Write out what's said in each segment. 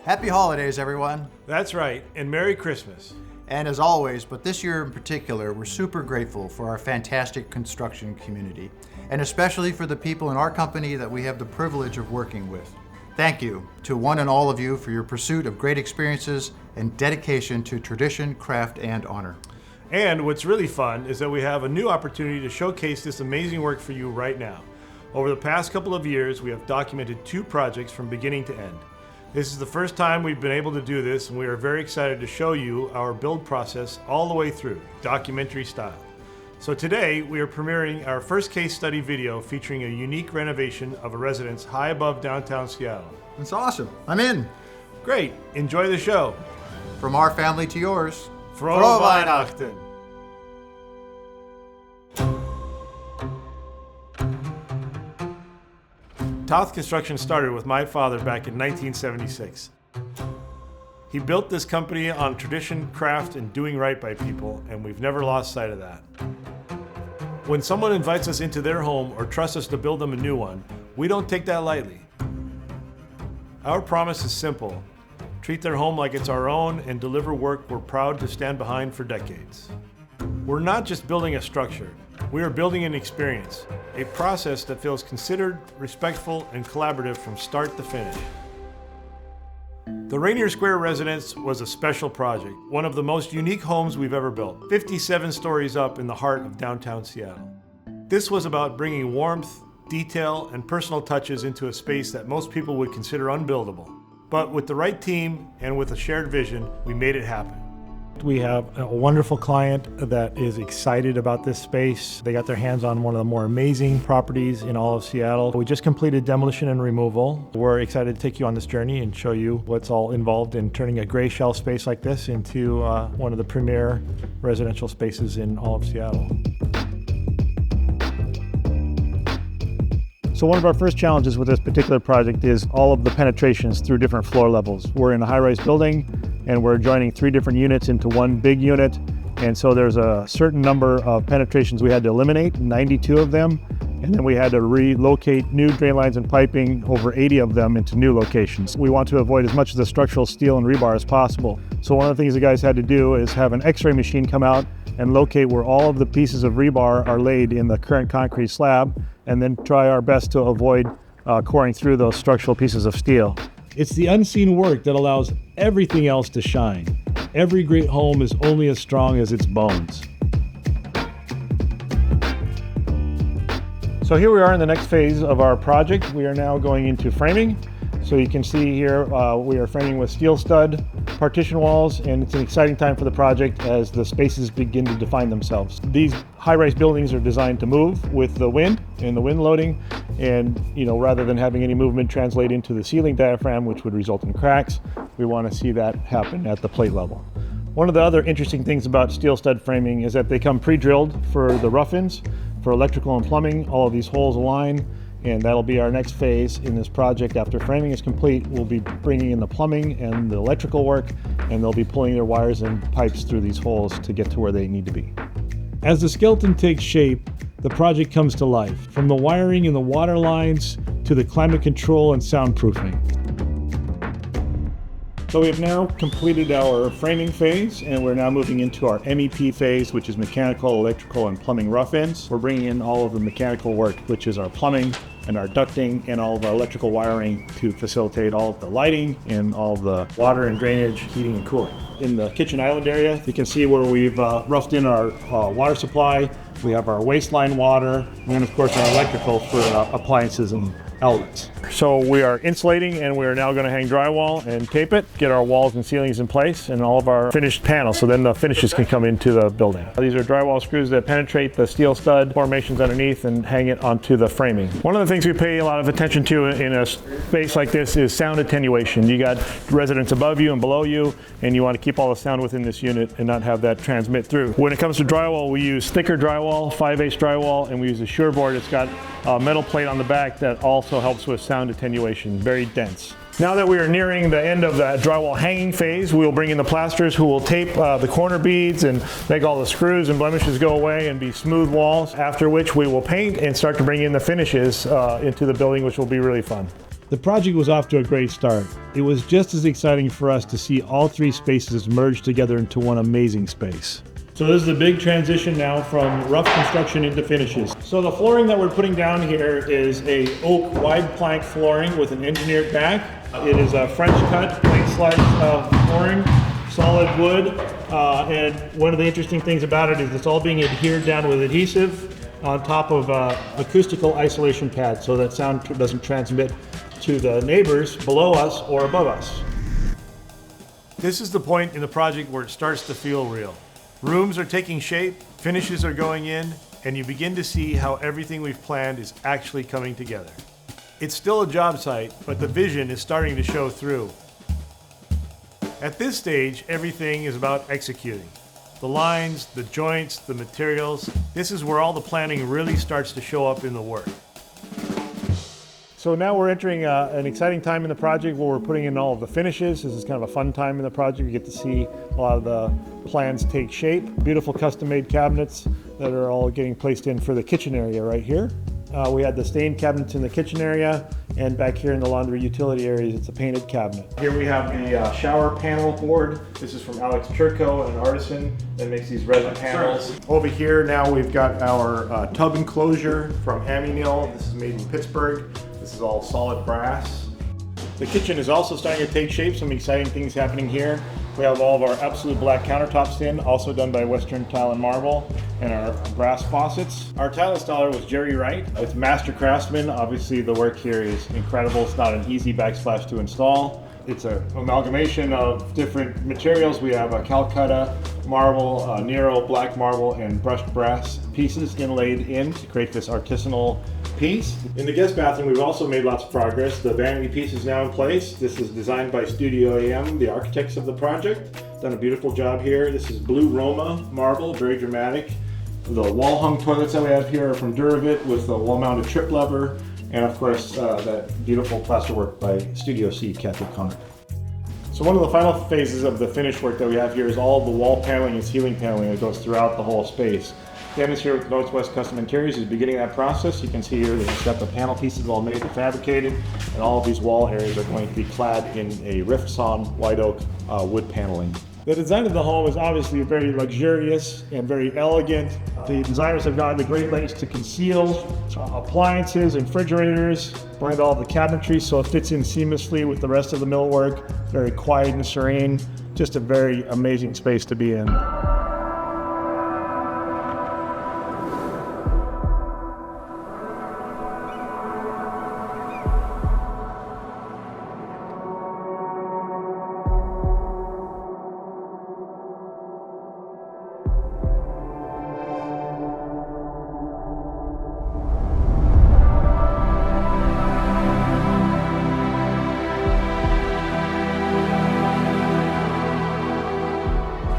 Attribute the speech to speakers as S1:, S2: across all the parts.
S1: Happy holidays, everyone.
S2: That's right, and Merry Christmas.
S1: And as always, but this year in particular, we're super grateful for our fantastic construction community, and especially for the people in our company that we have the privilege of working with. Thank you to one and all of you for your pursuit of great experiences and dedication to tradition, craft, and honor.
S2: And what's really fun is that we have a new opportunity to showcase this amazing work for you right now. Over the past couple of years, we have documented 2 projects from beginning to end. This is the first time we've been able to do this, and we are very excited to show you our build process all the way through, documentary style. So today, we are premiering our first case study video featuring a unique renovation of a residence high above downtown Seattle.
S1: It's awesome. I'm in.
S2: Great, enjoy the show.
S1: From our family to yours.
S2: Frohe Weihnachten. Toth Construction started with my father back in 1976. He built this company on tradition, craft, and doing right by people, and we've never lost sight of that. When someone invites us into their home or trusts us to build them a new one, we don't take that lightly. Our promise is simple: treat their home like it's our own and deliver work we're proud to stand behind for decades. We're not just building a structure. We are building an experience, a process that feels considered, respectful, and collaborative from start to finish. The Rainier Square Residence was a special project, one of the most unique homes we've ever built, 57 stories up in the heart of downtown Seattle. This was about bringing warmth, detail, and personal touches into a space that most people would consider unbuildable. But with the right team and with a shared vision, we made it happen. We have a wonderful client that is excited about this space. They got their hands on one of the more amazing properties in all of Seattle. We just completed demolition and removal. We're excited to take you on this journey and show you what's all involved in turning a gray shell space like this into one of the premier residential spaces in all of Seattle. So one of our first challenges with this particular project is all of the penetrations through different floor levels. We're in a high-rise building, and we're joining 3 different units into one big unit. And so there's a certain number of penetrations we had to eliminate, 92 of them. And then we had to relocate new drain lines and piping, over 80 of them, into new locations. We want to avoid as much of the structural steel and rebar as possible. So one of the things the guys had to do is have an X-ray machine come out and locate where all of the pieces of rebar are laid in the current concrete slab, and then try our best to avoid coring through those structural pieces of steel. It's the unseen work that allows everything else to shine. Every great home is only as strong as its bones. So here we are in the next phase of our project. We are now going into framing. So you can see here we are framing with steel stud partition walls, and it's an exciting time for the project as the spaces begin to define themselves. These high-rise buildings are designed to move with the wind and the wind loading, and rather than having any movement translate into the ceiling diaphragm, which would result in cracks, we want to see that happen at the plate level. One of the other interesting things about steel stud framing is that they come pre-drilled for the rough-ins. For electrical and plumbing, all of these holes align, and that'll be our next phase in this project. After framing is complete, we'll be bringing in the plumbing and the electrical work, and they'll be pulling their wires and pipes through these holes to get to where they need to be. As the skeleton takes shape, the project comes to life, from the wiring and the water lines to the climate control and soundproofing. So we have now completed our framing phase, and we're now moving into our MEP phase, which is mechanical, electrical, and plumbing rough-ins. We're bringing in all of the mechanical work, which is our plumbing and our ducting and all of our electrical wiring to facilitate all of the lighting and all of the water and drainage, heating and cooling. In the kitchen island area, you can see where we've roughed in our water supply. We have our waistline water, and then of course our electrical for appliances and outlets. So we are insulating, and we are now going to hang drywall and tape it, get our walls and ceilings in place, and all of our finished panels, so then the finishes can come into the building. These are drywall screws that penetrate the steel stud formations underneath and hang it onto the framing. One of the things we pay a lot of attention to in a space like this is sound attenuation. You got residents above you and below you, and you want to keep all the sound within this unit and not have that transmit through. When it comes to drywall, we use thicker drywall, 5/8 drywall, and we use a SureBoard. It's got a metal plate on the back that also helps with sound attenuation, very dense. Now that we are nearing the end of the drywall hanging phase, we will bring in the plasters who will tape the corner beads and make all the screws and blemishes go away and be smooth walls, after which we will paint and start to bring in the finishes into the building, which will be really fun. The project was off to a great start. It was just as exciting for us to see all three spaces merge together into one amazing space. So this is a big transition now from rough construction into finishes. So the flooring that we're putting down here is a oak wide plank flooring with an engineered back. It is a French cut plate slice flooring, solid wood, and one of the interesting things about it is it's all being adhered down with adhesive on top of acoustical isolation pads so that sound doesn't transmit to the neighbors below us or above us. This is the point in the project where it starts to feel real. Rooms are taking shape, finishes are going in, and you begin to see how everything we've planned is actually coming together. It's still a job site, but the vision is starting to show through. At this stage, everything is about executing. The lines, the joints, the materials, this is where all the planning really starts to show up in the work. So now we're entering an exciting time in the project where we're putting in all of the finishes. This is kind of a fun time in the project. You get to see a lot of the plans take shape. Beautiful custom-made cabinets that are all getting placed in for the kitchen area right here. We had the stained cabinets in the kitchen area, and back here in the laundry utility areas, it's a painted cabinet. Here we have the shower panel board. This is from Alex Turco, an artisan that makes these resin panels. Over here now we've got our tub enclosure from Ammunil. This is made in Pittsburgh. This is all solid brass. The kitchen is also starting to take shape. Some exciting things happening here. We have all of our absolute black countertops in, also done by Western Tile and Marble, and our brass faucets. Our tile installer was Jerry Wright. It's master craftsman. Obviously the work here is incredible. It's not an easy backsplash to install. It's an amalgamation of different materials. We have a Calcutta marble, Nero black marble, and brushed brass pieces inlaid in to create this artisanal piece. In the guest bathroom, we've also made lots of progress. The vanity piece is now in place. This is designed by Studio AM, the architects of the project. Done a beautiful job here. This is blue Roma marble, very dramatic. The wall hung toilets that we have here are from Duravit with the wall mounted trip lever. And of course, that beautiful plasterwork by Studio C, Kathy Connor. So one of the final phases of the finish work that we have here is all of the wall paneling and ceiling paneling that goes throughout the whole space. Dennis here with Northwest Custom Interiors is beginning that process. You can see here that he's got the panel pieces all made and fabricated, and all of these wall areas are going to be clad in a rift sawn white oak wood paneling. The design of the home is obviously very luxurious and very elegant. The designers have gone to great lengths to conceal appliances and refrigerators behind all the cabinetry so it fits in seamlessly with the rest of the millwork. Very quiet and serene. Just a very amazing space to be in.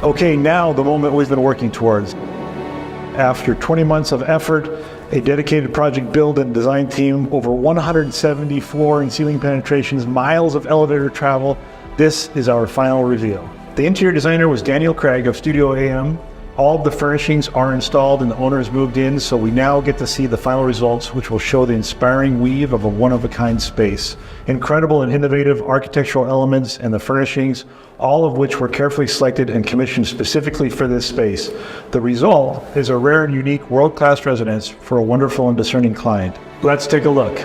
S2: Okay, now the moment we've been working towards. After 20 months of effort, a dedicated project build and design team, over 170 floor and ceiling penetrations, miles of elevator travel, this is our final reveal. The interior designer was Daniel Craig of Studio AM. All of the furnishings are installed and the owners moved in, so we now get to see the final results, which will show the inspiring weave of a one-of-a-kind space. Incredible and innovative architectural elements and the furnishings, all of which were carefully selected and commissioned specifically for this space. The result is a rare and unique world-class residence for a wonderful and discerning client. Let's take a look.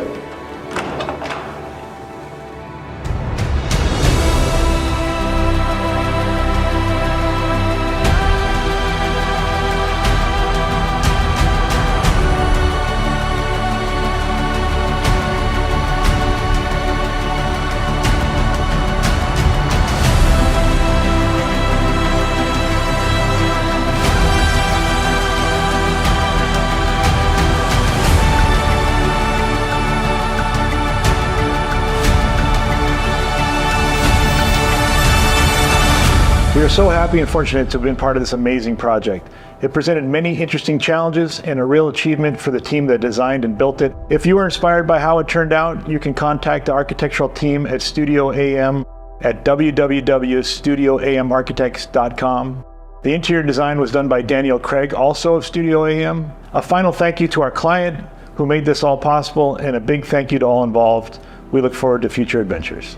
S2: We are so happy and fortunate to have been part of this amazing project. It presented many interesting challenges and a real achievement for the team that designed and built it. If you are inspired by how it turned out, you can contact the architectural team at Studio AM at www.studioamarchitects.com. The interior design was done by Daniel Craig, also of Studio AM. A final thank you to our client who made this all possible, and a big thank you to all involved. We look forward to future adventures.